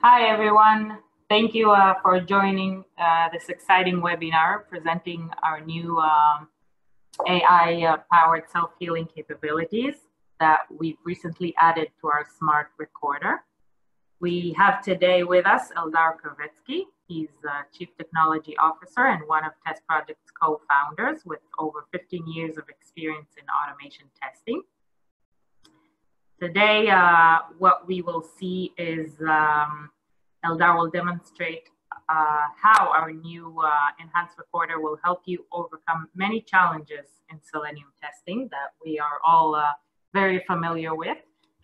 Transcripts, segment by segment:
Hi, everyone. Thank you for joining this exciting webinar presenting our new AI-powered self-healing capabilities that we've recently added to our smart recorder. We have today with us Eldar Kravetsky. He's Chief Technology Officer and one of TestProject's co-founders with over 15 years of experience in automation testing. Today, what we will see is Eldar will demonstrate how our new enhanced recorder will help you overcome many challenges in Selenium testing that we are all very familiar with,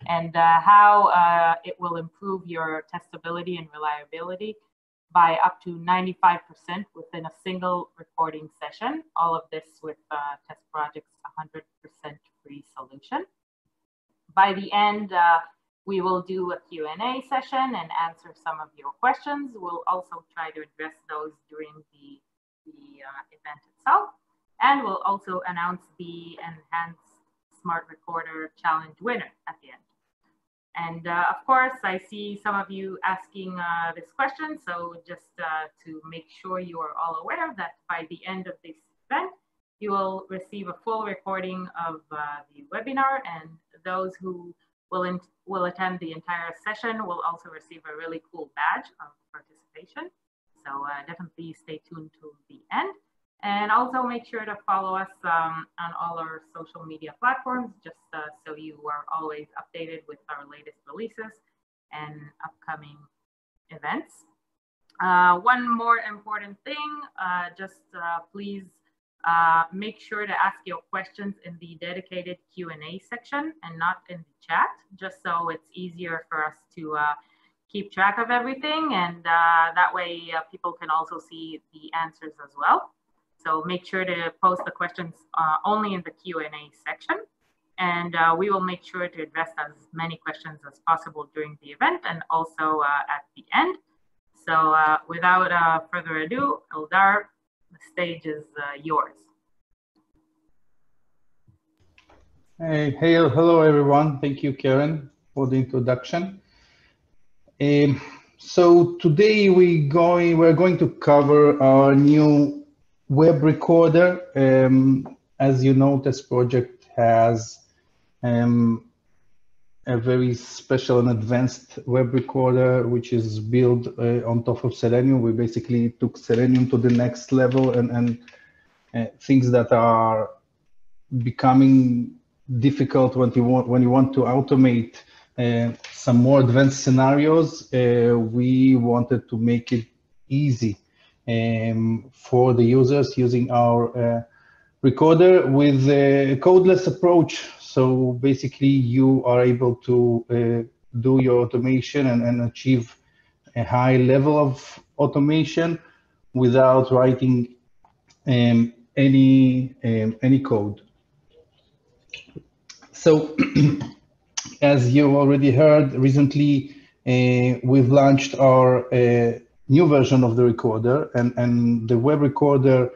and how it will improve your testability and reliability by up to 95% within a single recording session. All of this with TestProject's 100% free solution. By the end, we will do a Q&A session and answer some of your questions. We'll also try to address those during the event itself. And we'll also announce the Enhanced Smart Recorder Challenge winner at the end. And of course, I see some of you asking this question. So just to make sure you are all aware that by the end of this event, you will receive a full recording of the webinar, and those who will attend the entire session will also receive a really cool badge of participation. So definitely stay tuned to the end. And also make sure to follow us on all our social media platforms, just so you are always updated with our latest releases and upcoming events. One more important thing, please make sure to ask your questions in the dedicated Q&A section and not in the chat, just so it's easier for us to keep track of everything, and that way people can also see the answers as well. So make sure to post the questions only in the Q&A section, and we will make sure to address as many questions as possible during the event and also at the end. So without further ado, Eldar, the stage is yours. Hey, hello everyone. Thank you, Karen, for the introduction. So today we're going to cover our new web recorder. As you know, TestProject has a very special and advanced web recorder, which is built on top of Selenium. We basically took Selenium to the next level, and things that are becoming difficult when you want to automate some more advanced scenarios. We wanted to make it easy for the users using our recorder with a codeless approach. So basically, you are able to do your automation and achieve a high level of automation without writing any code. So, as you already heard, recently we've launched our new version of the recorder, and the web recorder.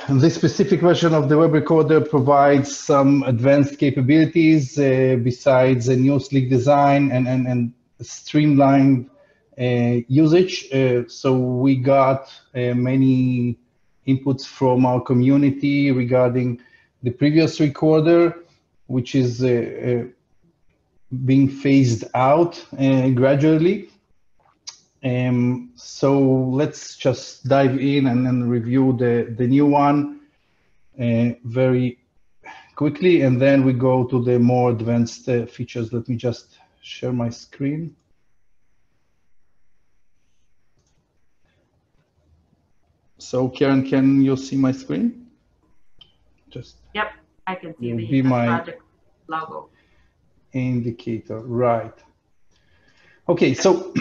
This specific version of the web recorder provides some advanced capabilities besides a new sleek design and streamlined usage. So we got many inputs from our community regarding the previous recorder, which is being phased out gradually. So let's just dive in and review the new one very quickly, and then we go to the more advanced features. Let me just share my screen. So Karen, can you see my screen? Yep, I can see the project logo. Indicator, right. Okay, so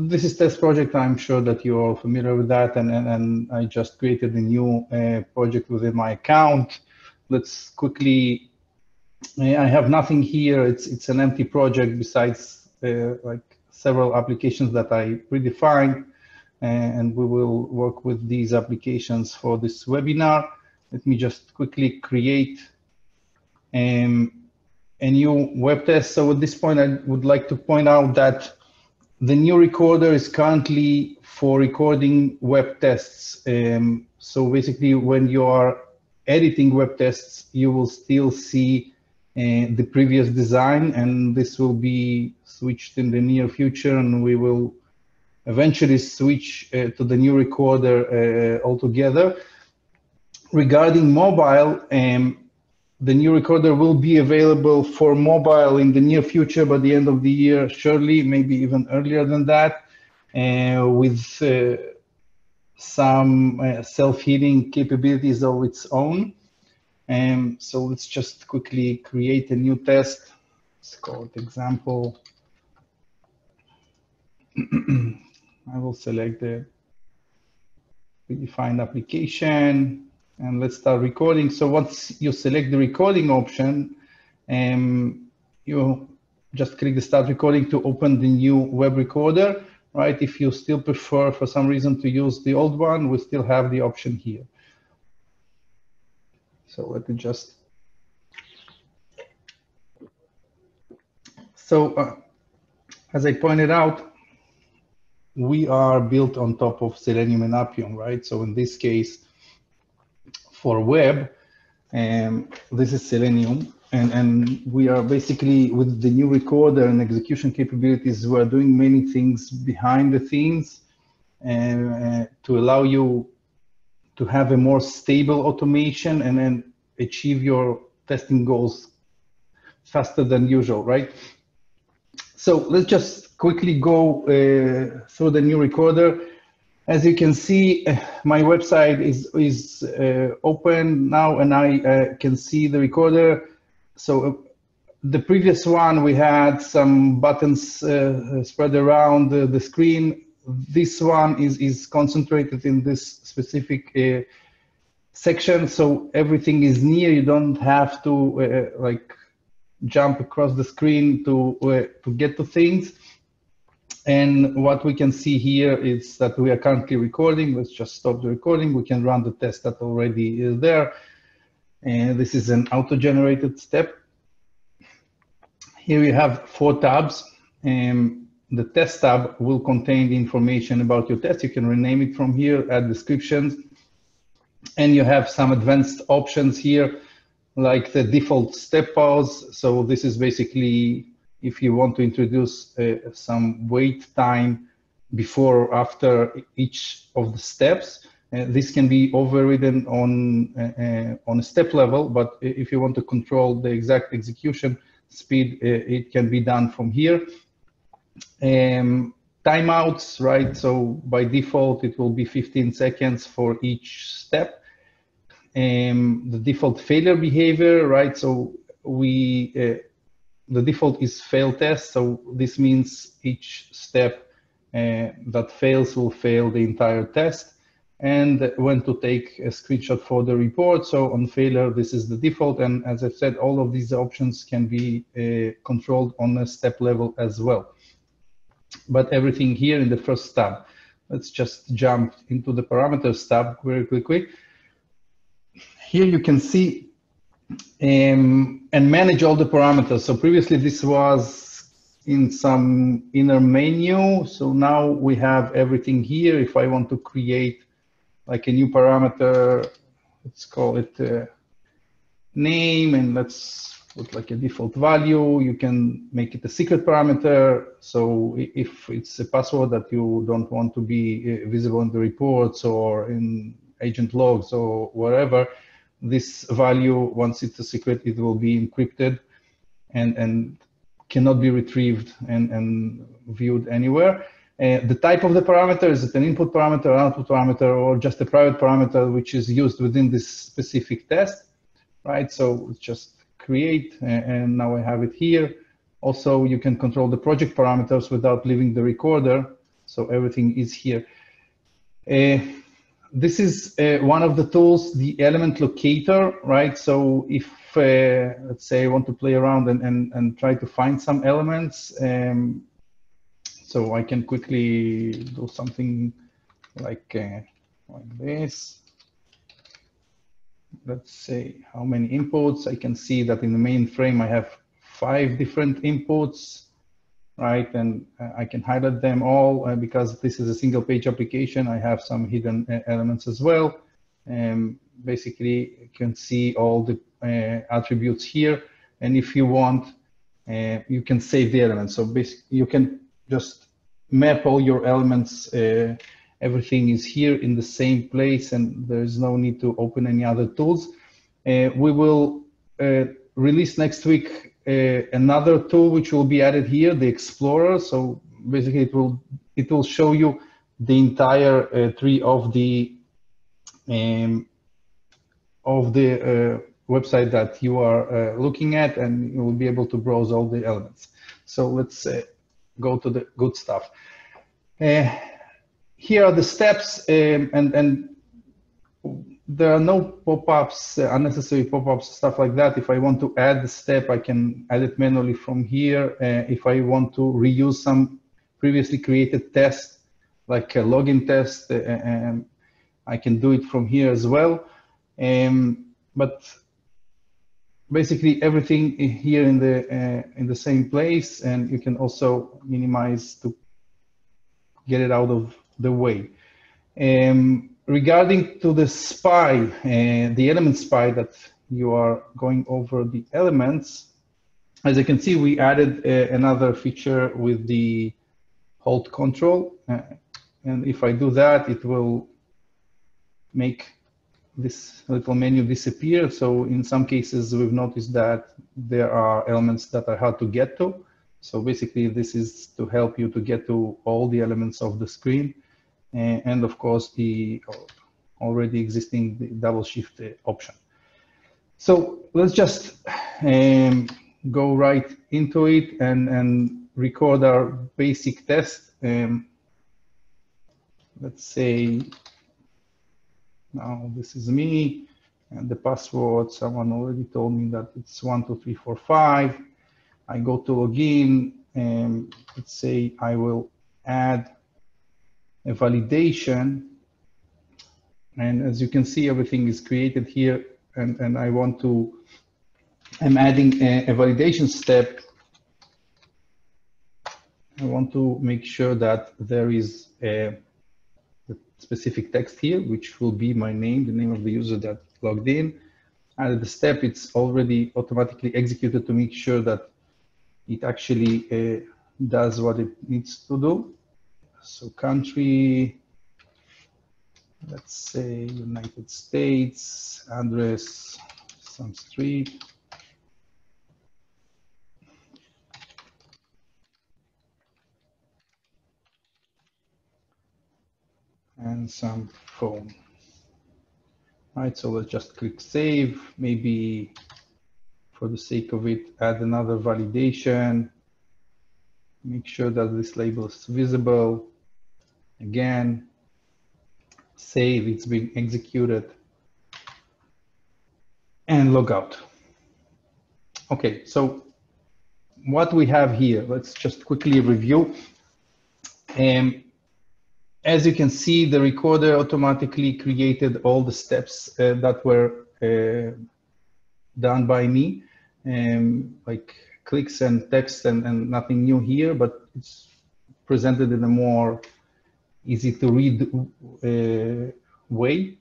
this is TestProject. I'm sure that you're all familiar with that, and I just created a new project within my account. Let's quickly, I have nothing here. It's an empty project besides like several applications that I predefined, and we will work with these applications for this webinar. Let me just quickly create a new web test. So at this point, I would like to point out that the new recorder is currently for recording web tests. So basically, when you are editing web tests, you will still see the previous design, and this will be switched in the near future, and we will eventually switch to the new recorder altogether. Regarding mobile, the new recorder will be available for mobile in the near future, by the end of the year, surely, maybe even earlier than that, with some self-healing capabilities of its own. So let's just quickly create a new test. Let's call it example. I will select the predefined application. And let's start recording. So once you select the recording option, you just click the start recording to open the new web recorder, right? If you still prefer for some reason to use the old one, we still have the option here. So let me just. So as I pointed out, we are built on top of Selenium and Appium, right? So in this case, for web, this is Selenium, and we are basically, with the new recorder and execution capabilities, we're doing many things behind the scenes to allow you to have a more stable automation and then achieve your testing goals faster than usual, right? So let's just quickly go through the new recorder. As you can see, my website is open now, and I can see the recorder. So the previous one, we had some buttons spread around the screen. This one is concentrated in this specific section, so everything is near. You don't have to like jump across the screen to get to things. And what we can see here is that we are currently recording. Let's just stop the recording. We can run the test that already is there. And this is an auto-generated step. Here you have 4 tabs. The test tab will contain the information about your test. You can rename it from here, add descriptions. And you have some advanced options here, like the default step pause. So this is basically if you want to introduce some wait time before or after each of the steps. This can be overridden on a step level, but if you want to control the exact execution speed, it can be done from here. Timeouts, right? So by default, it will be 15 seconds for each step. The default failure behavior, right? So the default is fail test. So this means each step that fails will fail the entire test. And when to take a screenshot for the report. So on failure, this is the default. And as I said, all of these options can be controlled on a step level as well. But everything here in the first tab. Let's just jump into the parameters tab very quickly. Here you can see and manage all the parameters. So previously this was in some inner menu. So now we have everything here. If I want to create like a new parameter, let's call it name, and let's put like a default value. You can make it a secret parameter. So if it's a password that you don't want to be visible in the reports or in agent logs or wherever, this value, once it's a secret, it will be encrypted and cannot be retrieved and viewed anywhere. The type of the parameter, is it an input parameter, an output parameter, or just a private parameter which is used within this specific test, right? So let's just create, and now I have it here. Also, you can control the project parameters without leaving the recorder. So everything is here. This is one of the tools, the element locator, right? So if, let's say I want to play around and try to find some elements, so I can quickly do something like this. Let's say how many inputs. I can see that in the main frame I have 5 different inputs, right? And I can highlight them all because this is a single page application. I have some hidden elements as well. And basically, you can see all the attributes here. And if you want, you can save the elements. So basically, you can just map all your elements. Everything is here in the same place, and there's no need to open any other tools. We will release next week another tool which will be added here, the Explorer. So basically, it will show you the entire tree of the website that you are looking at, and you will be able to browse all the elements. So let's go to the good stuff. Here are the steps, and there are no pop-ups, unnecessary pop-ups, stuff like that. If I want to add the step, I can add it manually from here. If I want to reuse some previously created test, like a login test, I can do it from here as well. But basically everything here in the same place, and you can also minimize to get it out of the way. Regarding to the spy, the element spy that you are going over the elements, as you can see, we added another feature with the hold control. And if I do that, it will make this little menu disappear. So in some cases, we've noticed that there are elements that are hard to get to. So basically, this is to help you to get to all the elements of the screen. And of course, the already existing double shift option. So let's just go right into it and record our basic test. Let's say now this is me, and the password, someone already told me that it's 12345. I go to login, and let's say I will add a validation. And as you can see, everything is created here, and I want to, I'm adding a validation step. I want to make sure that there is a specific text here, which will be my name, the name of the user that logged in. And the step, it's already automatically executed to make sure that it actually does what it needs to do. So country, let's say United States, address, some street. And some phone. All right, so let's just click save. Maybe for the sake of it, add another validation. Make sure that this label is visible. Again, save, it's been executed. And log out. Okay, so what we have here, let's just quickly review. As you can see, the recorder automatically created all the steps that were done by me, like clicks and text and nothing new here, but it's presented in a more easy to read way.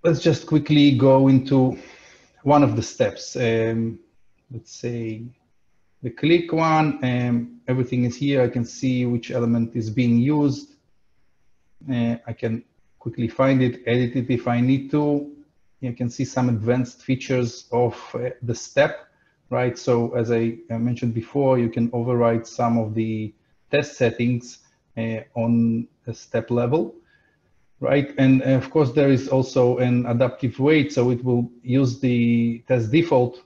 Let's just quickly go into one of the steps. Let's say the click one, everything is here. I can see which element is being used. I can quickly find it, edit it if I need to. You can see some advanced features of the step, right? So as I mentioned before, you can override some of the test settings on a step level, right? And of course, there is also an adaptive wait, so it will use the test default.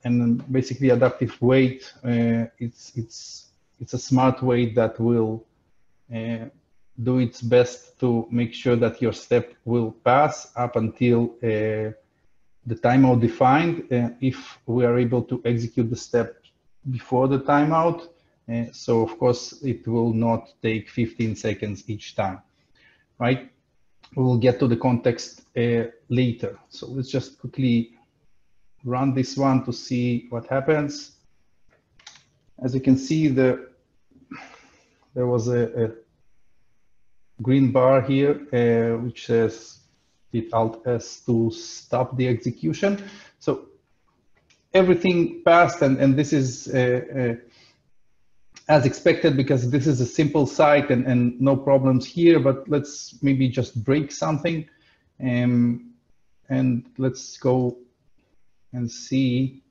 And basically, adaptive wait, it's a smart wait that will do its best to make sure that your step will pass up until the timeout defined. If we are able to execute the step before the timeout, so of course it will not take 15 seconds each time, right? We will get to the context later. So let's just quickly run this one to see what happens. As you can see, there was a green bar here, which says hit Alt S to stop the execution. So everything passed, and this is as expected because this is a simple site and no problems here, but let's maybe just break something. And let's go and see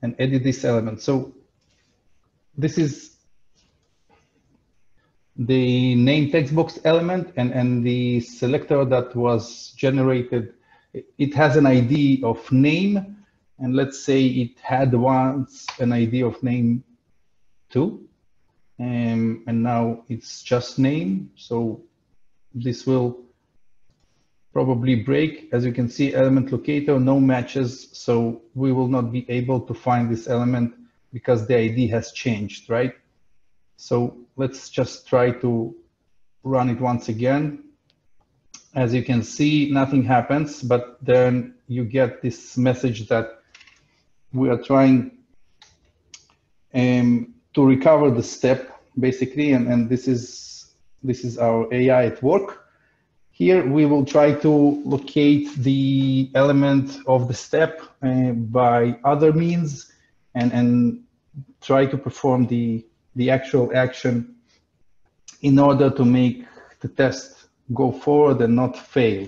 and edit this element. So this is the name text box element and the selector that was generated. It has an ID of name, and let's say it had once an ID of name 2, and now it's just name. So this will probably break. As you can see, element locator, no matches. So we will not be able to find this element because the ID has changed, right? So let's just try to run it once again. As you can see, nothing happens, but then you get this message that we are trying to recover the step, basically, and this is our AI at work. Here we will try to locate the element of the step by other means and try to perform the actual action in order to make the test go forward and not fail.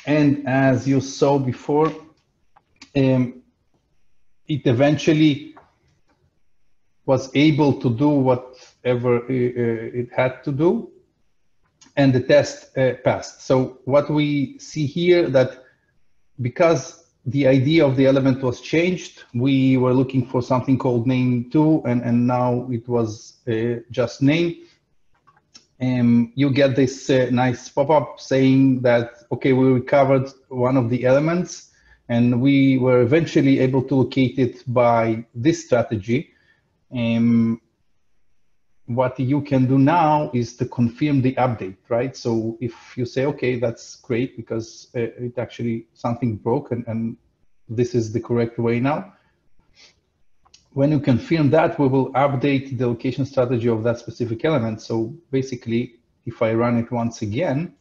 And as you saw before, it eventually was able to do whatever it had to do, and the test passed. So what we see here, that because the ID of the element was changed, we were looking for something called name2, and now it was just name. You get this nice pop-up saying that, okay, we recovered one of the elements, and we were eventually able to locate it by this strategy. What you can do now is to confirm the update, right? So if you say, okay, that's great because it actually something broke and this is the correct way now. When you confirm that, we will update the location strategy of that specific element. So basically, if I run it once again,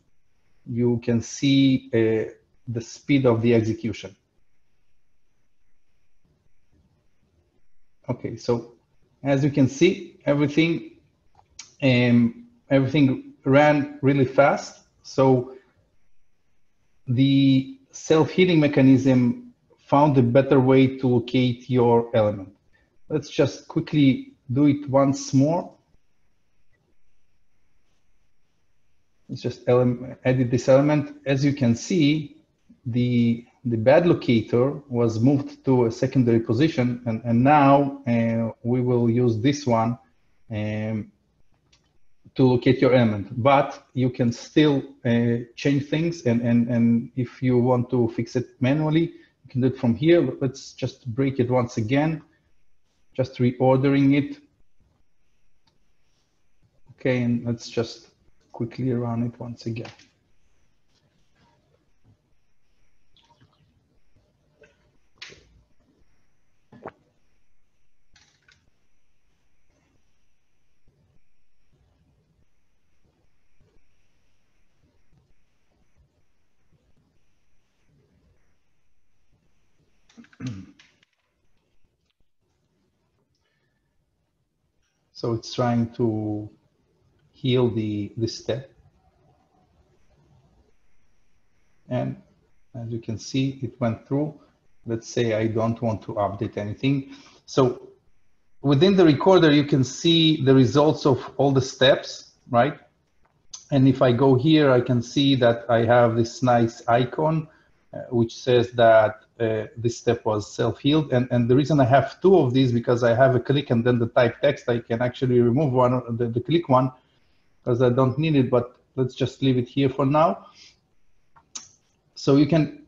you can see the speed of the execution. Okay, so as you can see, everything ran really fast. So the self-healing mechanism found a better way to locate your element. Let's just quickly do it once more. Let's just edit this element. As you can see, the bad locator was moved to a secondary position, and now we will use this one to locate your element. But you can still change things, and if you want to fix it manually, you can do it from here. Let's just break it once again, just reordering it. Okay, and let's just quickly run it once again. So it's trying to heal the step. And as you can see, it went through. Let's say I don't want to update anything. So within the recorder, you can see the results of all the steps, right? And if I go here, I can see that I have this nice icon, which says that this step was self-healed. And the reason I have two of these, because I have a click and then the type text, I can actually remove one, the click one, because I don't need it, but let's just leave it here for now. So you can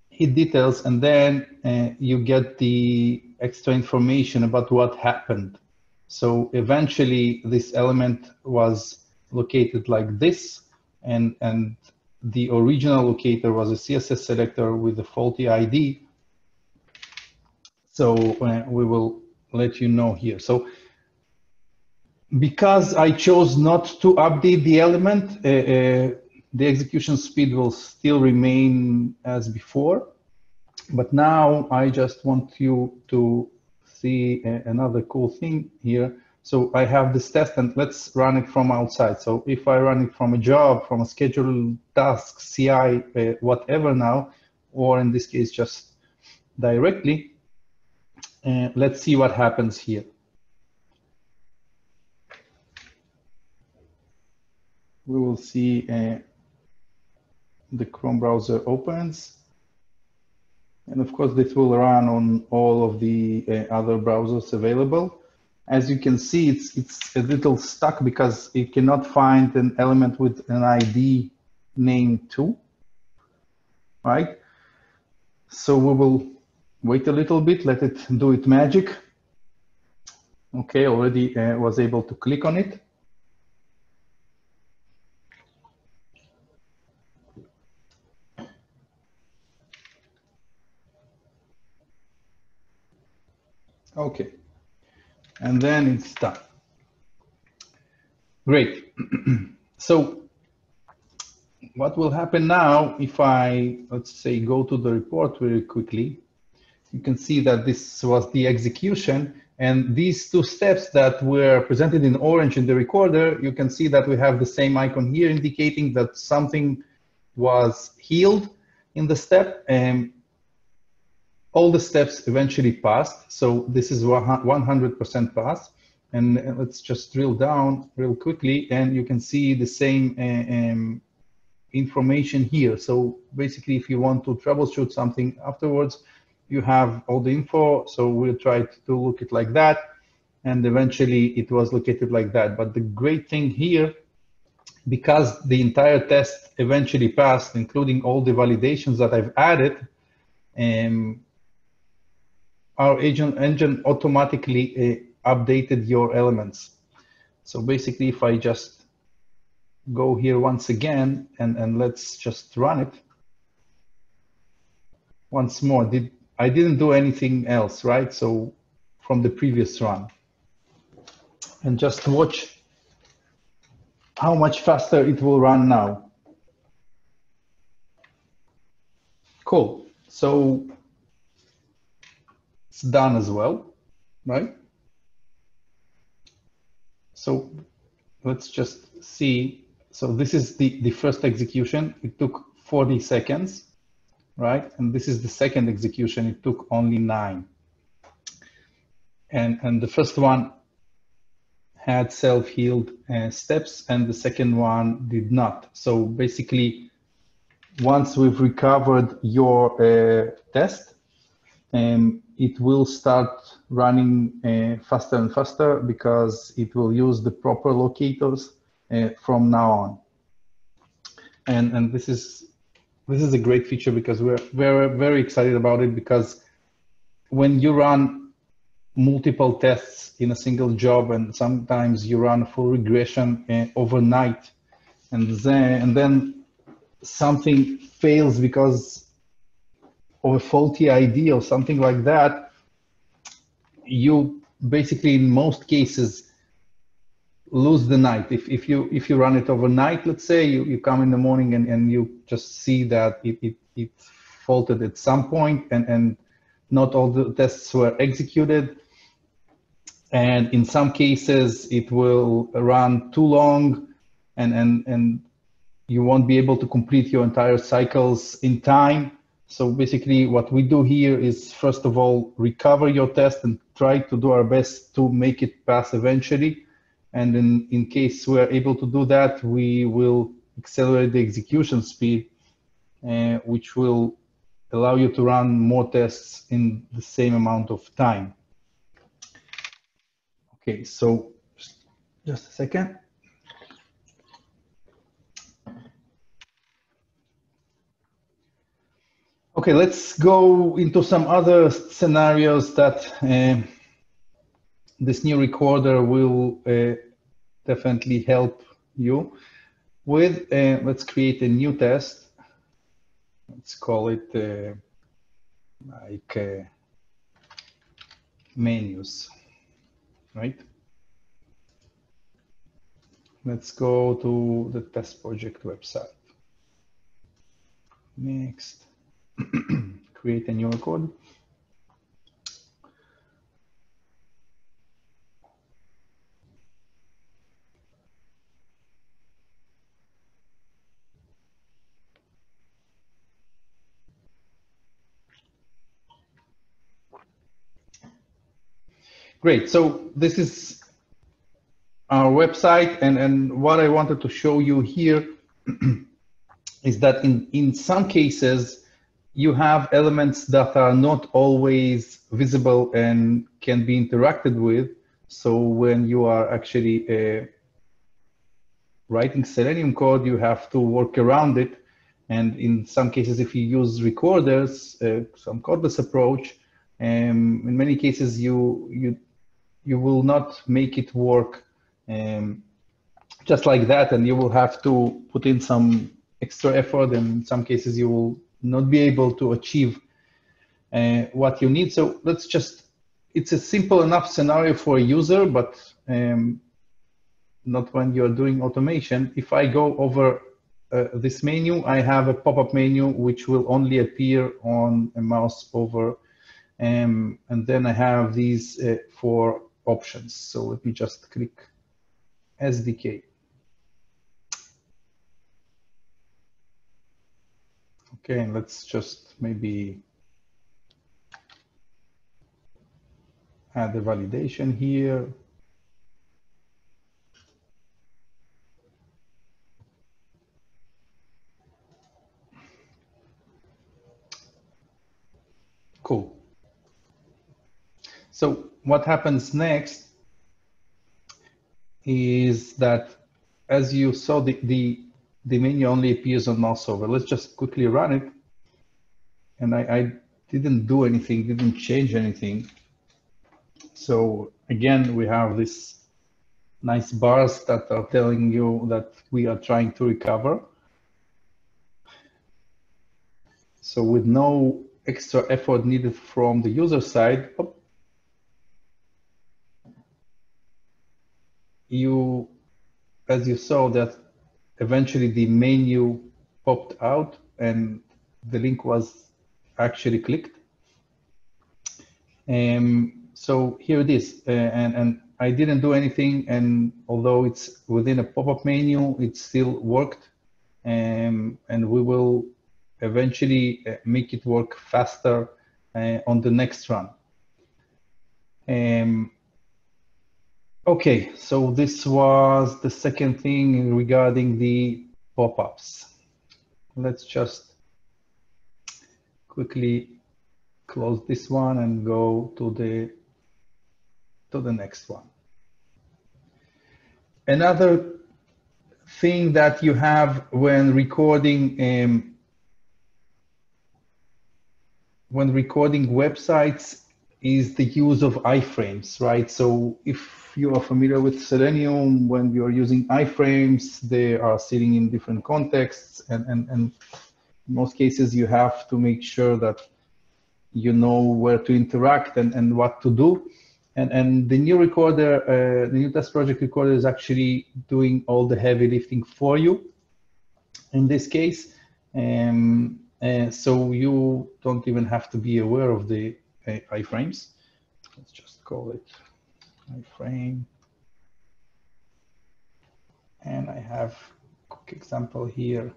hit details, and then you get the extra information about what happened. So eventually this element was located like this, and the original locator was a CSS selector with a faulty ID. So we will let you know here. So because I chose not to update the element, the execution speed will still remain as before. But now I just want you to see another cool thing here. So I have this test, and let's run it from outside. So if I run it from a job, from a scheduled task, CI, whatever now, or in this case, just directly, let's see what happens here. We will see the Chrome browser opens. And of course, this will run on all of the other browsers available. As you can see, it's a little stuck because it cannot find an element with an ID named 2, right? So we will wait a little bit, let it do its magic. Okay, already was able to click on it. Okay, and then it's done. Great. So what will happen now if I, let's say, go to the report very quickly? You can see that this was the execution, and these two steps that were presented in orange in the recorder, you can see that we have the same icon here indicating that something was healed in the step, and all the steps eventually passed. So this is 100% passed. And let's just drill down real quickly, and you can see the same information here. So basically, if you want to troubleshoot something afterwards, you have all the info. So we'll try to look it like that. And eventually it was located like that. But the great thing here, because the entire test eventually passed, including all the validations that I've added, our engine automatically updated your elements. So basically, if I just go here once again, and let's just run it once more. I didn't do anything else, right? So from the previous run. And just watch how much faster it will run now. Cool. So it's done as well, right? So let's just see. So this is the first execution. It took 40 seconds, right? And this is the second execution. It took only 9. And the first one had self-healed steps, and the second one did not. So basically, once we've recovered your test, it will start running faster and faster because it will use the proper locators from now on. And this is a great feature because we're very excited about it, because when you run multiple tests in a single job, and sometimes you run a full regression overnight, and then something fails because of a faulty ID or something like that, you basically, in most cases, lose the night. If you run it overnight, let's say, you come in the morning and you just see that it faulted at some point, and not all the tests were executed. And in some cases, it will run too long, and you won't be able to complete your entire cycles in time. So basically, what we do here is, first of all, recover your test and try to do our best to make it pass eventually. And in case we're able to do that, we will accelerate the execution speed, which will allow you to run more tests in the same amount of time. Okay, so just a second. Okay, let's go into some other scenarios that this new recorder will definitely help you. with, let's create a new test. Let's call it menus, right? Let's go to the test project website. Next, create a new record. Great, so this is our website, and what I wanted to show you here is that in some cases, you have elements that are not always visible and can be interacted with. So when you are actually writing Selenium code, you have to work around it. And in some cases, if you use recorders, some codeless approach, in many cases, you will not make it work just like that, and you will have to put in some extra effort, and in some cases, you will not be able to achieve what you need. So let's just, it's a simple enough scenario for a user, but not when you're doing automation. If I go over this menu, I have a pop-up menu, which will only appear on a mouse over. And then I have these 4 options. So let me just click SDK. Okay, and let's just maybe add a validation here. Cool. So what happens next is that, as you saw, the menu only appears on mouse over. Let's just quickly run it. And I didn't do anything, didn't change anything. So again, we have this nice bars that are telling you that we are trying to recover. So with no extra effort needed from the user side, as you saw, that eventually the menu popped out and the link was actually clicked. So here it is, and I didn't do anything, and although it's within a pop-up menu, it still worked, and we will eventually make it work faster on the next run. Okay, so this was the second thing regarding the pop-ups. Let's just quickly close this one and go to the next one. Another thing that you have when recording websites is the use of iFrames, right? So if you are familiar with Selenium, when you're using iFrames, they are sitting in different contexts, and in most cases you have to make sure that you know where to interact and what to do. And the new recorder, the new test project recorder is actually doing all the heavy lifting for you in this case. So you don't even have to be aware of the iFrames. Let's just call it iFrame. And I have a quick example here.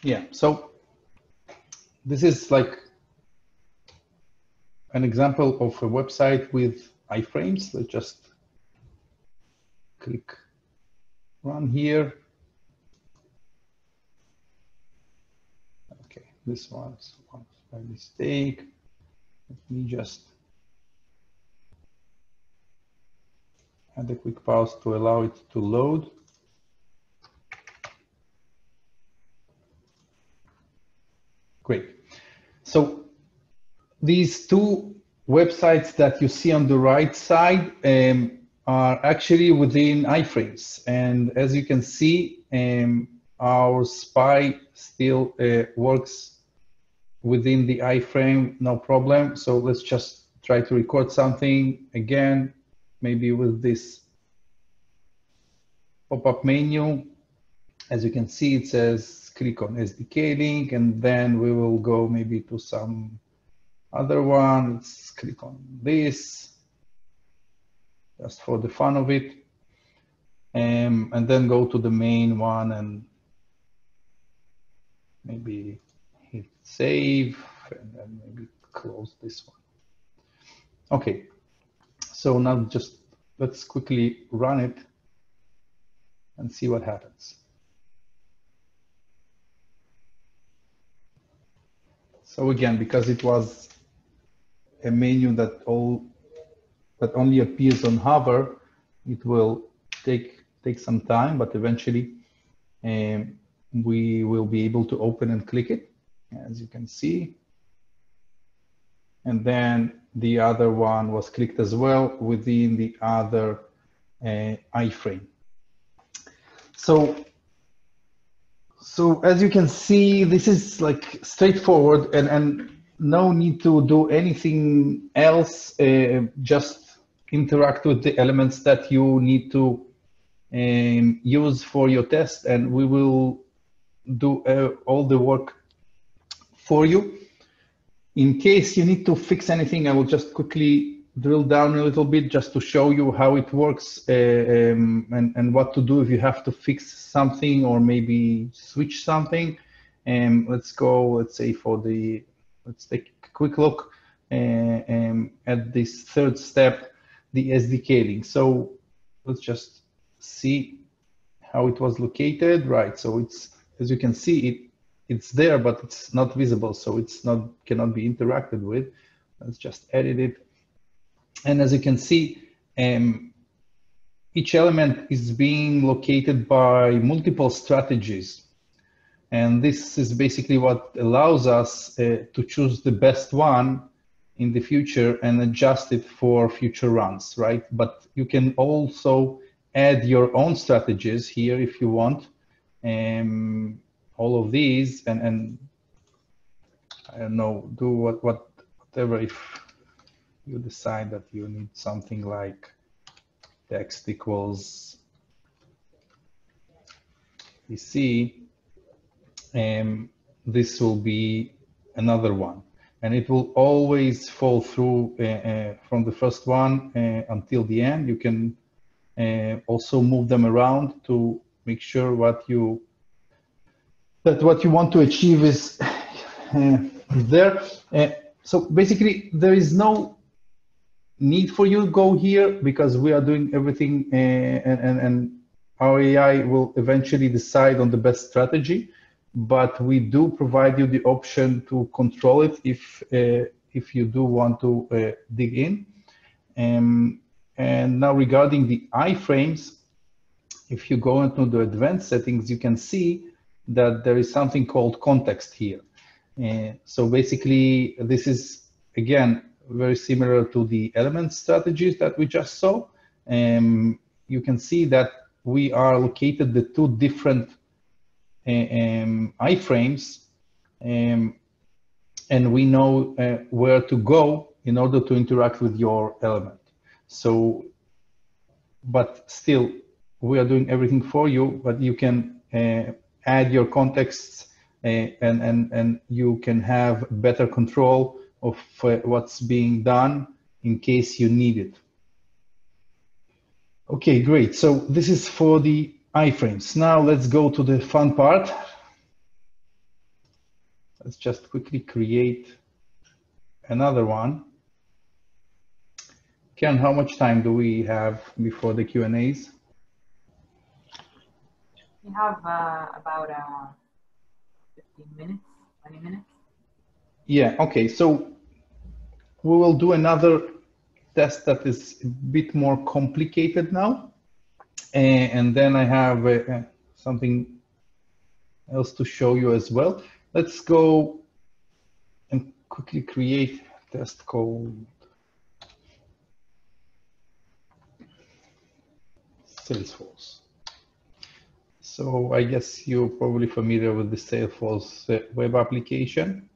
Yeah, so this is like an example of a website with iFrames. Let's just click run here. Okay, this one's by mistake. Let me just add a quick pause to allow it to load. Great. So these two websites that you see on the right side are actually within iFrames. And as you can see, our spy still works within the iframe, no problem. So let's just try to record something again, maybe with this pop-up menu. As you can see, it says click on SDK link, and then we will go maybe to some other one. Let's click on this, just for the fun of it. And then go to the main one and maybe hit save, and then maybe close this one. Okay, so now just let's quickly run it and see what happens. So again, because it was a menu that only appears on hover, it will take some time, but eventually we will be able to open and click it, as you can see. And then the other one was clicked as well within the other iframe. So as you can see, this is like straightforward and no need to do anything else, just interact with the elements that you need to use for your test, and we will do all the work for you. In case you need to fix anything, I will just quickly drill down a little bit just to show you how it works and what to do if you have to fix something or maybe switch something. Let's go, let's say let's take a quick look at this third step, the SDK link. So let's just see how it was located, right? So it's, as you can see, it's there, but it's not visible, so cannot be interacted with. Let's just edit it. And as you can see, each element is being located by multiple strategies. And this is basically what allows us to choose the best one in the future and adjust it for future runs, right? But you can also add your own strategies here if you want. All of these and I don't know, do whatever if you decide that you need something like text equals PC, this will be another one. And it will always fall through from the first one until the end. You can also move them around to make sure what you want to achieve is there. So basically, there is no need for you to go here because we are doing everything and our AI will eventually decide on the best strategy, but we do provide you the option to control it if you do want to dig in. And now regarding the iframes, if you go into the advanced settings, you can see that there is something called context here. So basically, this is, again, very similar to the element strategies that we just saw. You can see that we are located the two different iframes, and we know where to go in order to interact with your element. So, but still, we are doing everything for you, but you can add your contexts and you can have better control of what's being done in case you need it. Okay, great. So this is for the iframes. Now let's go to the fun part. Let's just quickly create another one. Ken, how much time do we have before the Q&As? We have about 15 minutes, 20 minutes. Yeah, okay. So we will do another test that is a bit more complicated now. And then I have something else to show you as well. Let's go and quickly create test code. Salesforce. So I guess you're probably familiar with the Salesforce web application.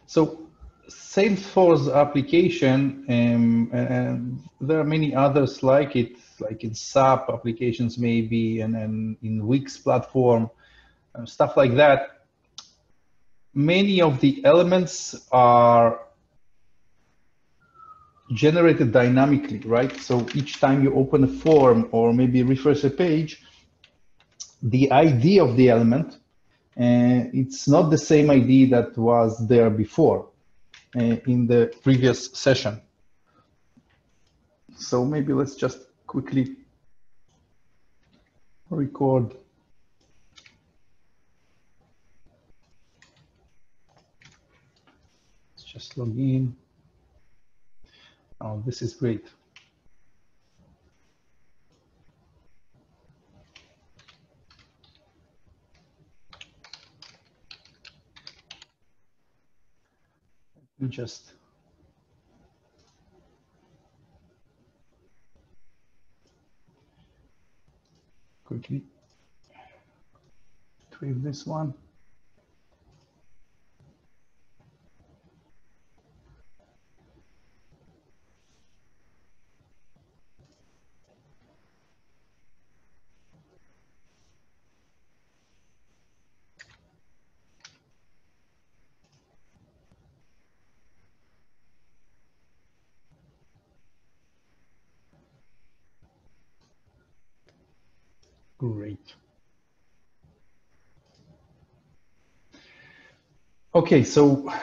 So Salesforce application, and there are many others like it, like in SAP applications maybe, and in Wix platform, stuff like that. Many of the elements are generated dynamically, right? So each time you open a form or maybe refresh a page, the ID of the element, it's not the same ID that was there before in the previous session. So maybe let's just quickly record. Let's just log in. Oh, this is great. Just quickly tweak this one. Great. Okay, so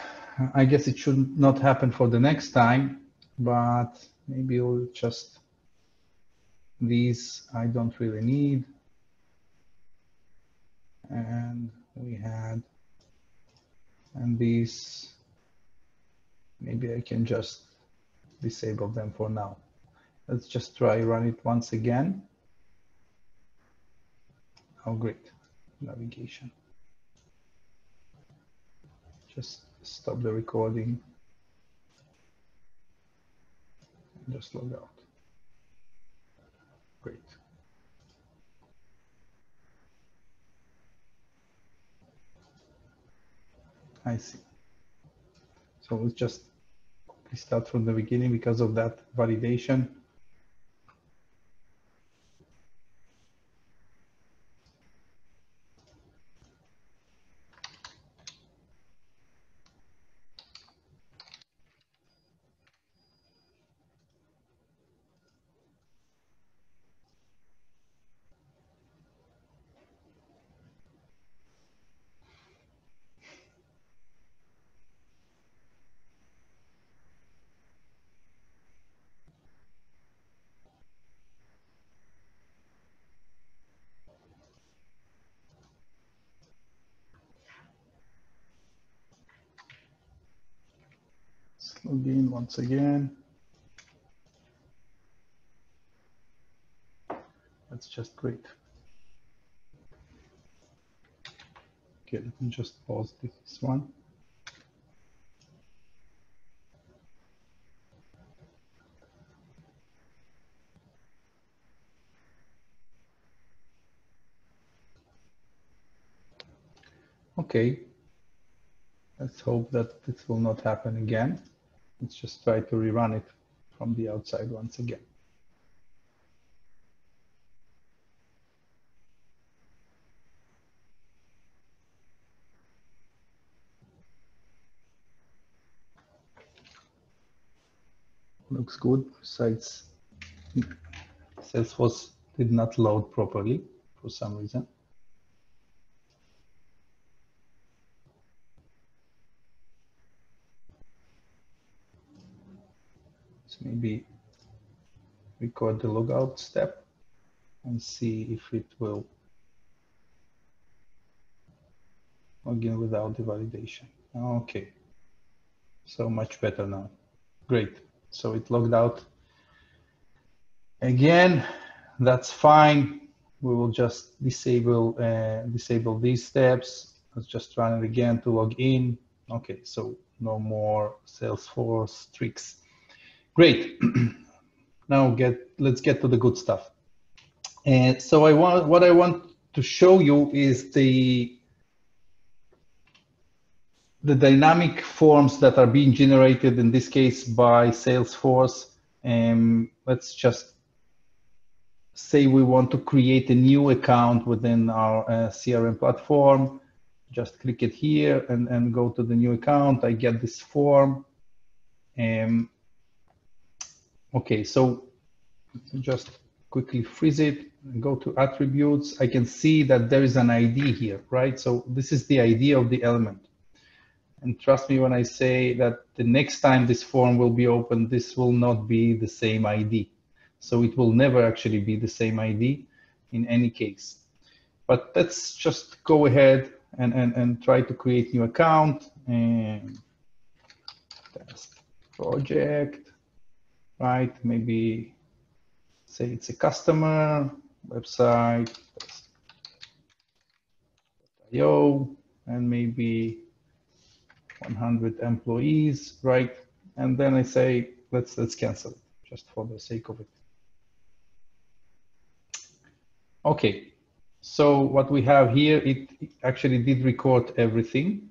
I guess it should not happen for the next time, but maybe we'll just, these I don't really need. And we had, and these, maybe I can just disable them for now. Let's just try run it once again. Oh, great, navigation. Just stop the recording. Just log out. Great. I see. So let's just start from the beginning because of that validation. Let's log in once again. That's just great. Okay, let me just pause this one. Okay, let's hope that this will not happen again. Let's just try to rerun it from the outside once again. Looks good, besides Salesforce did not load properly for some reason. So maybe record the logout step and see if it will Login without the validation. Okay. So much better now. Great. So it logged out again. That's fine. We will just disable these steps. Let's just run it again to log in. Okay, so no more Salesforce tricks. Great. Now let's get to the good stuff. And so what I want to show you is the dynamic forms that are being generated, in this case by Salesforce. Let's just say we want to create a new account within our CRM platform. Just click it here and go to the new account. I get this form. Okay, so just quickly freeze it, go to attributes. I can see that there is an ID here, right? So this is the ID of the element. And trust me when I say that the next time this form will be opened, this will not be the same ID. So it will never actually be the same ID in any case. But let's just go ahead and try to create new account and test project, right? Maybe say it's a customer website, .io, and maybe 100 employees, right? And then I say, let's cancel it just for the sake of it. Okay, so what we have here, it actually did record everything,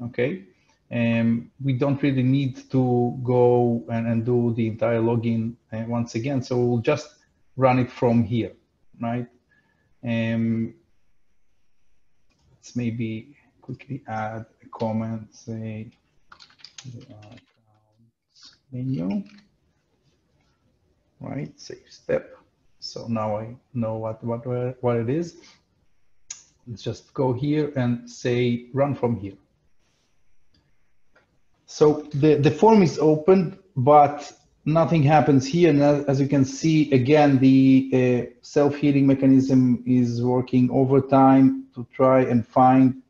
okay? And we don't really need to go and do the entire login once again. So we'll just run it from here, right? Let's maybe quickly add a comment, say the accounts menu, right? Save step. So now I know what it is. Let's just go here and say run from here. So the form is open, but nothing happens here. And as you can see, again, the self-healing mechanism is working overtime to try and find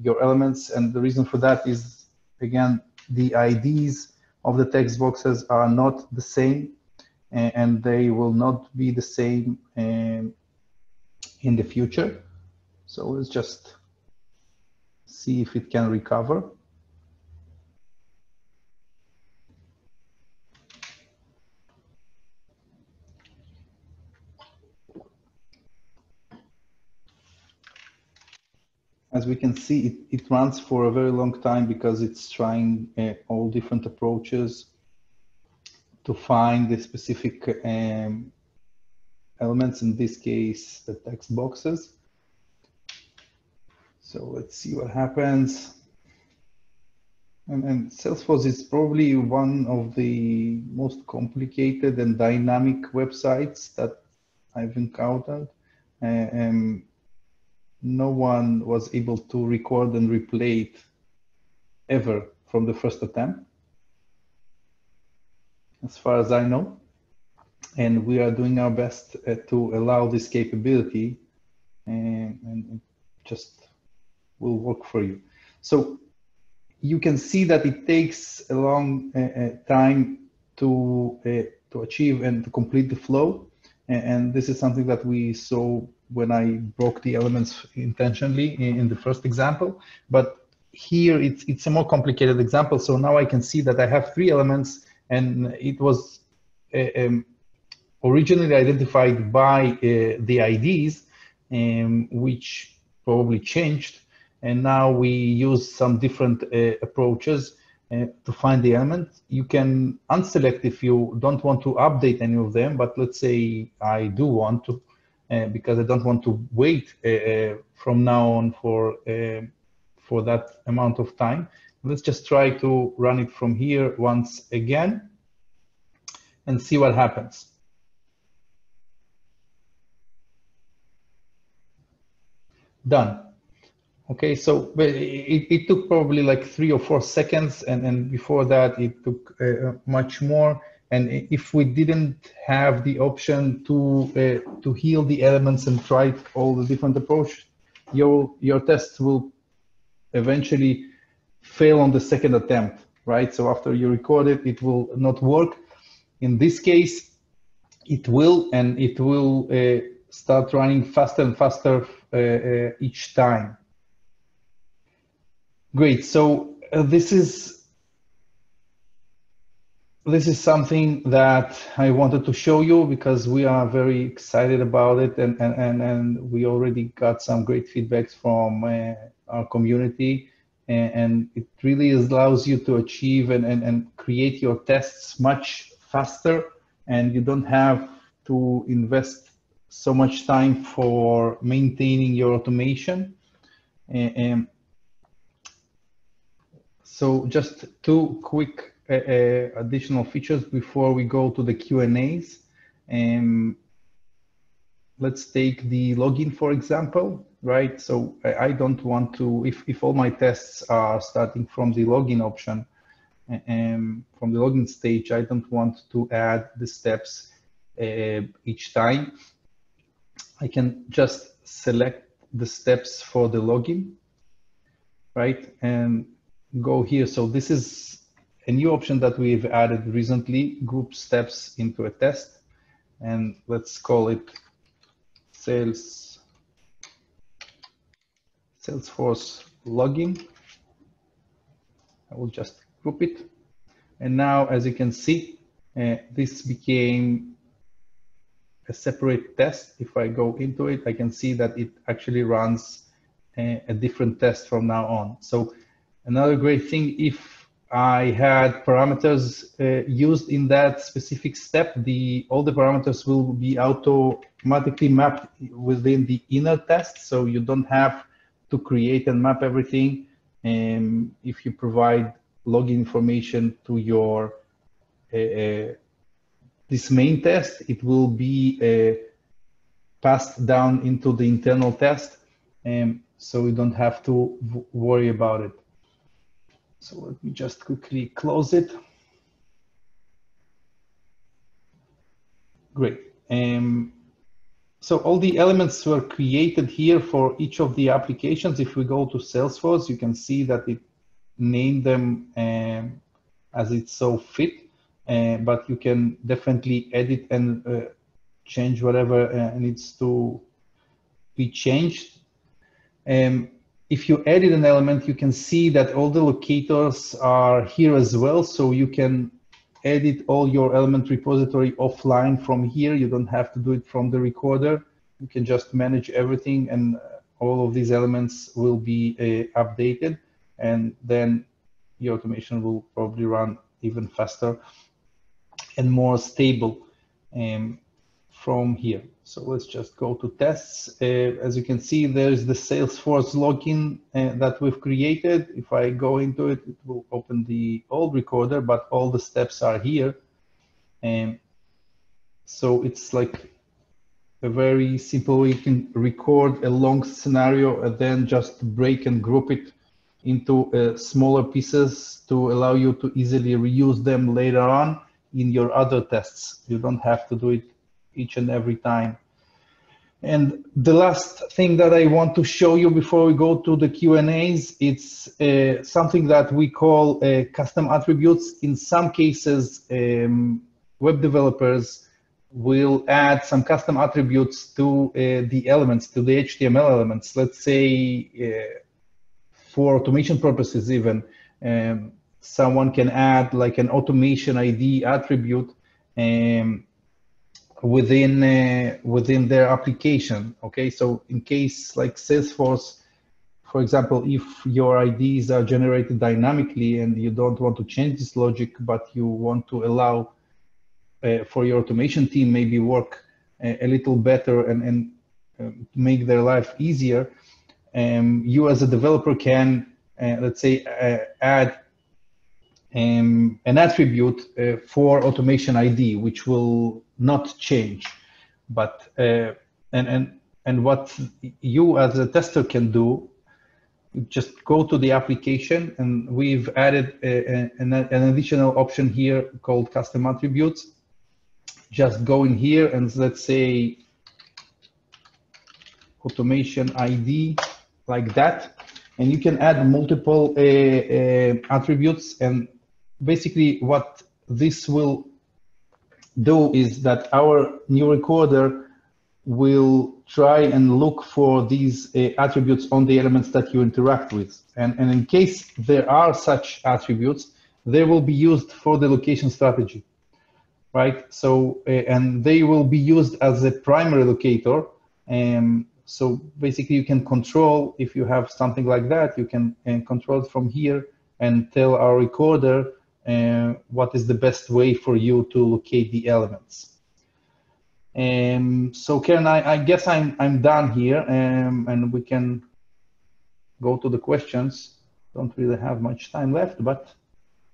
your elements. And the reason for that is, again, the IDs of the text boxes are not the same, and they will not be the same in the future. So let's just see if it can recover. As we can see, it runs for a very long time because it's trying all different approaches to find the specific elements, in this case, the text boxes. So let's see what happens. And Salesforce is probably one of the most complicated and dynamic websites that I've encountered. No one was able to record and replay it ever from the first attempt, as far as I know. And we are doing our best to allow this capability, and just will work for you. So you can see that it takes a long time to achieve and to complete the flow. And this is something that we saw when I broke the elements intentionally in the first example. But here it's a more complicated example. So now I can see that I have 3 elements, and it was originally identified by the IDs, which probably changed. And now we use some different approaches to find the element. You can unselect if you don't want to update any of them, but let's say I do want to, because I don't want to wait from now on for that amount of time. Let's just try to run it from here once again and see what happens. Done. Okay, so it took probably like 3 or 4 seconds, and before that it took much more. And if we didn't have the option to heal the elements and try all the different approaches, your tests will eventually fail on the second attempt, right? So after you record it, it will not work. In this case, it will, and it will start running faster and faster each time. Great. So this is something that I wanted to show you because we are very excited about it, and we already got some great feedbacks from our community, and it really allows you to achieve and create your tests much faster, and you don't have to invest so much time for maintaining your automation. So just two quick additional features before we go to the Q&As. Let's take the login, for example, right? So I don't want to, if all my tests are starting from the login option, from the login stage, I don't want to add the steps each time. I can just select the steps for the login, right? And go here. So this is a new option that we've added recently, group steps into a test. And let's call it Salesforce login. I will just group it. And now, as you can see, this became a separate test. If I go into it, I can see that it actually runs a different test from now on. So another great thing, if I had parameters used in that specific step, all the parameters will be automatically mapped within the inner test, so you don't have to create and map everything. If you provide login information to your this main test, it will be passed down into the internal test, so you don't have to worry about it. So let me just quickly close it. Great. So all the elements were created here for each of the applications. If we go to Salesforce, you can see that it named them as it so fit, but you can definitely edit and change whatever needs to be changed. If you edit an element, you can see that all the locators are here as well. So you can edit all your element repository offline from here. You don't have to do it from the recorder. You can just manage everything, and all of these elements will be updated. And then your automation will probably run even faster and more stable from here. So let's just go to tests. As you can see, there's the Salesforce login that we've created. If I go into it, it will open the old recorder, but all the steps are here. So it's like a very simple way you can record a long scenario and then just break and group it into smaller pieces to allow you to easily reuse them later on in your other tests. You don't have to do it each and every time. And the last thing that I want to show you before we go to the Q&As, it's something that we call custom attributes. In some cases, web developers will add some custom attributes to the elements, to the HTML elements. Let's say for automation purposes even, someone can add like an automation ID attribute within their application. Okay, so in case like Salesforce, for example, if your IDs are generated dynamically and you don't want to change this logic, but you want to allow for your automation team maybe work a little better and make their life easier, you as a developer can, let's say, add an attribute for automation ID, which will not change. But and what you as a tester can do, just go to the application, and we've added an additional option here called custom attributes. Just go in here and let's say automation ID like that. and you can add multiple attributes. And basically what this will do is that our new recorder will try and look for these attributes on the elements that you interact with. And in case there are such attributes, they will be used for the location strategy, right? So, and they will be used as a primary locator. So basically you can control, if you have something like that, you can control it from here and tell our recorder what is the best way for you to locate the elements. So Karen, I guess I'm done here, and we can go to the questions. Don't really have much time left, but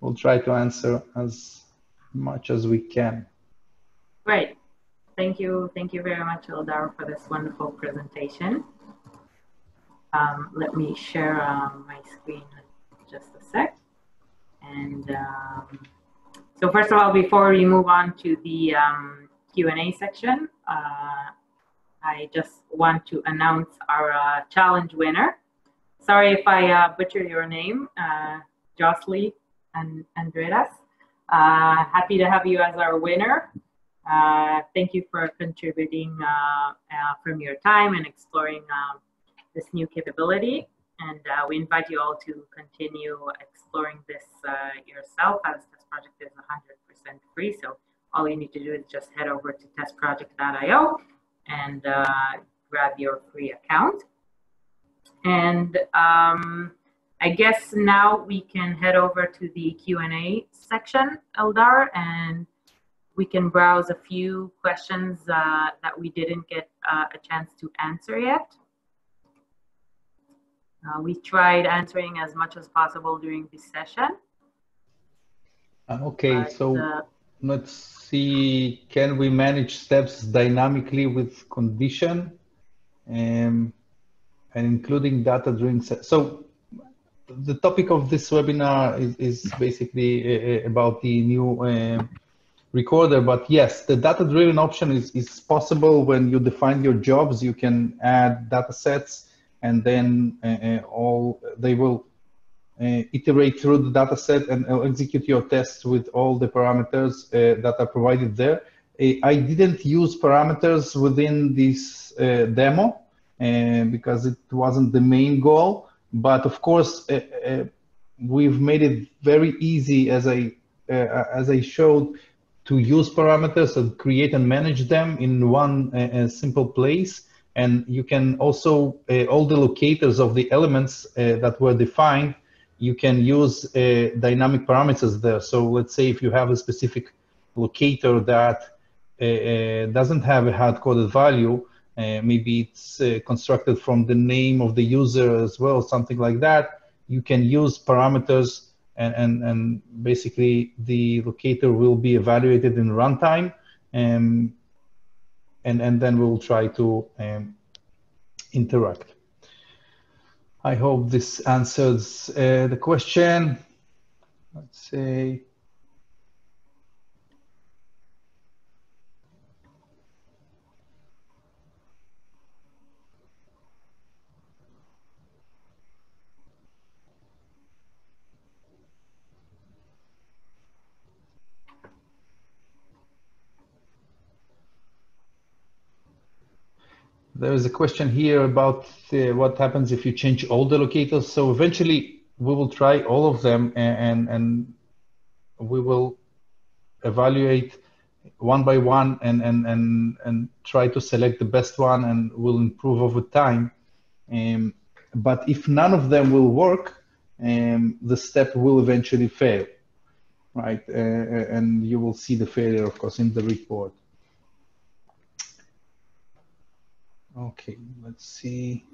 we'll try to answer as much as we can. Great. Thank you very much, Eldar, for this wonderful presentation. Let me share my screen just a sec. And so first of all, before we move on to the Q&A section, I just want to announce our challenge winner. Sorry if I butcher your name, Jocelyn and Andreas. Happy to have you as our winner. Thank you for contributing from your time and exploring this new capability. And we invite you all to continue exploring this yourself, as TestProject is 100% free. So all you need to do is just head over to testproject.io and grab your free account. And I guess now we can head over to the Q&A section, Eldar, and we can browse a few questions that we didn't get a chance to answer yet. We tried answering as much as possible during this session. Okay, so let's see, can we manage steps dynamically with condition and including data during, so the topic of this webinar is basically about the new recorder, but yes, the data-driven option is possible when you define your jobs. You can add data sets, and then they will iterate through the data set and execute your tests with all the parameters that are provided there. I didn't use parameters within this demo because it wasn't the main goal, but of course we've made it very easy, as I showed, to use parameters and create and manage them in one simple place. And you can also, all the locators of the elements that were defined, you can use dynamic parameters there. So let's say if you have a specific locator that doesn't have a hard-coded value, maybe it's constructed from the name of the user as well, something like that, you can use parameters, and basically the locator will be evaluated in runtime, and then we'll try to interact. I hope this answers the question. Let's say. There is a question here about what happens if you change all the locators. So eventually we will try all of them, and we will evaluate one by one and try to select the best one, and we'll improve over time. But if none of them will work, the step will eventually fail, right? And you will see the failure, of course, in the report. Okay, let's see.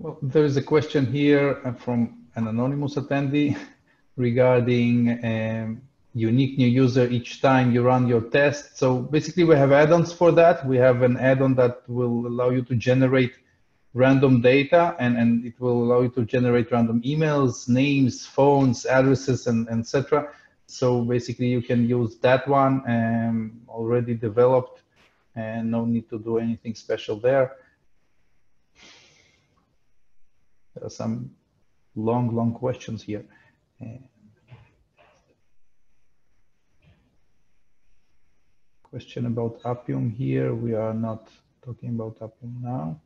Well, there is a question here from an anonymous attendee regarding unique new user each time you run your test. So basically we have add-ons for that. We have an add-on that will allow you to generate random data, and it will allow you to generate random emails, names, phones, addresses, and etc. So basically you can use that one already developed, and no need to do anything special there. There are some long questions here. Question about Appium here. We are not talking about Appium now.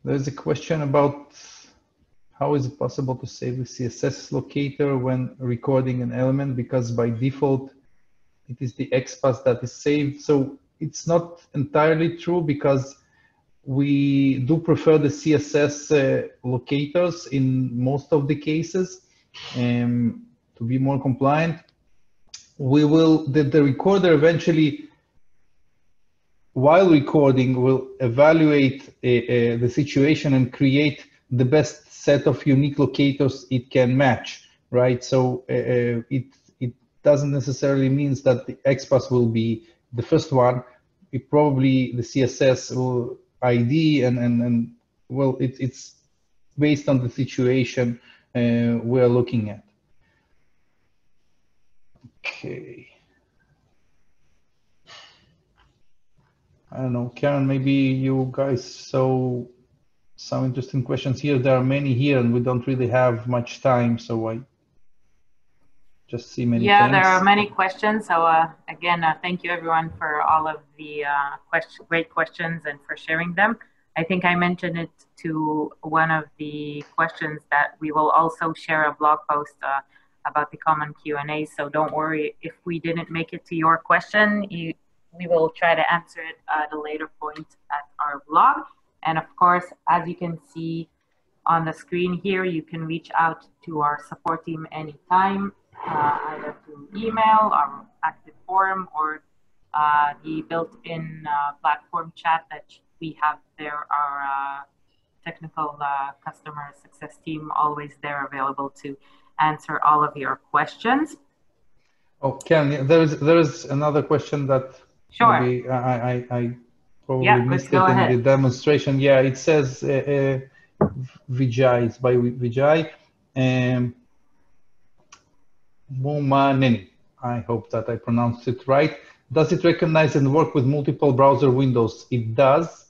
There's a question about how is it possible to save the CSS locator when recording an element, because by default it is the XPath that is saved. So it's not entirely true, because we do prefer the CSS locators in most of the cases to be more compliant. We will, the recorder eventually, while recording, will evaluate the situation and create the best set of unique locators it can match, right? So it doesn't necessarily mean that the XPath will be the first one. It probably the CSS will ID and well, it's based on the situation we're looking at. Okay. I don't know, Karen, maybe you guys saw some interesting questions here. There are many here and we don't really have much time, so I just see many things. There are many questions. So again, thank you everyone for all of the great questions and for sharing them. I think I mentioned it to one of the questions that we will also share a blog post about the common Q&A. So don't worry if we didn't make it to your question. We will try to answer it at a later point at our blog. And of course, as you can see on the screen here, you can reach out to our support team anytime, either through email, our active forum, or the built-in platform chat that we have there. Our technical customer success team always there available to answer all of your questions. Oh, Ken, there is another question that sure. Maybe I probably missed it in the demonstration. Yeah, it says Vijay, it's by Vijay. Mumaneni, I hope that I pronounced it right. Does it recognize and work with multiple browser windows? It does.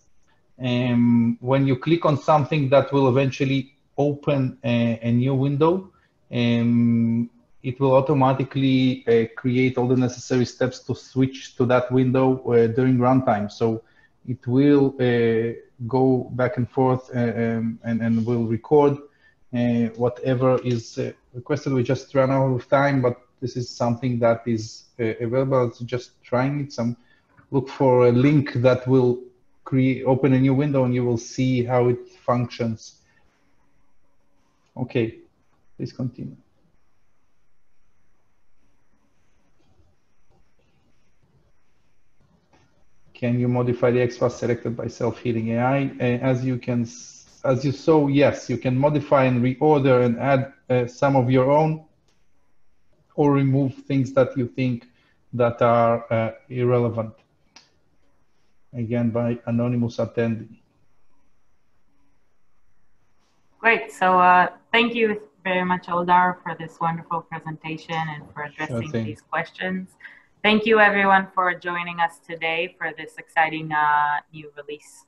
When you click on something that will eventually open a new window, it will automatically create all the necessary steps to switch to that window during runtime. So it will go back and forth and will record whatever is requested. We just ran out of time, but this is something that is available. So just trying it. Look for a link that will open a new window and you will see how it functions. Okay, please continue. Can you modify the XPath selected by self-healing AI? As you saw, yes, you can modify and reorder and add some of your own, or remove things that you think that are irrelevant. Again, by anonymous attendee. Great. So thank you very much, Eldar, for this wonderful presentation and for addressing these questions. Thank you, everyone, for joining us today for this exciting new release.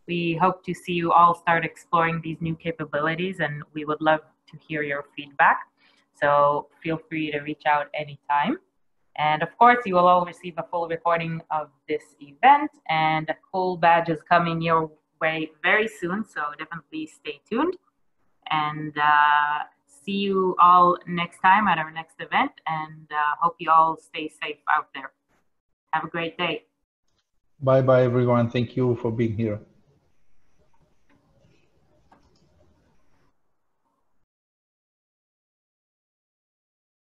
We hope to see you all start exploring these new capabilities, and we would love to hear your feedback. So feel free to reach out anytime. And of course, you will all receive a full recording of this event, and a cool badge is coming your way very soon. So definitely stay tuned, and see you all next time at our next event, and hope you all stay safe out there. Have a great day. Bye-bye, everyone. Thank you for being here.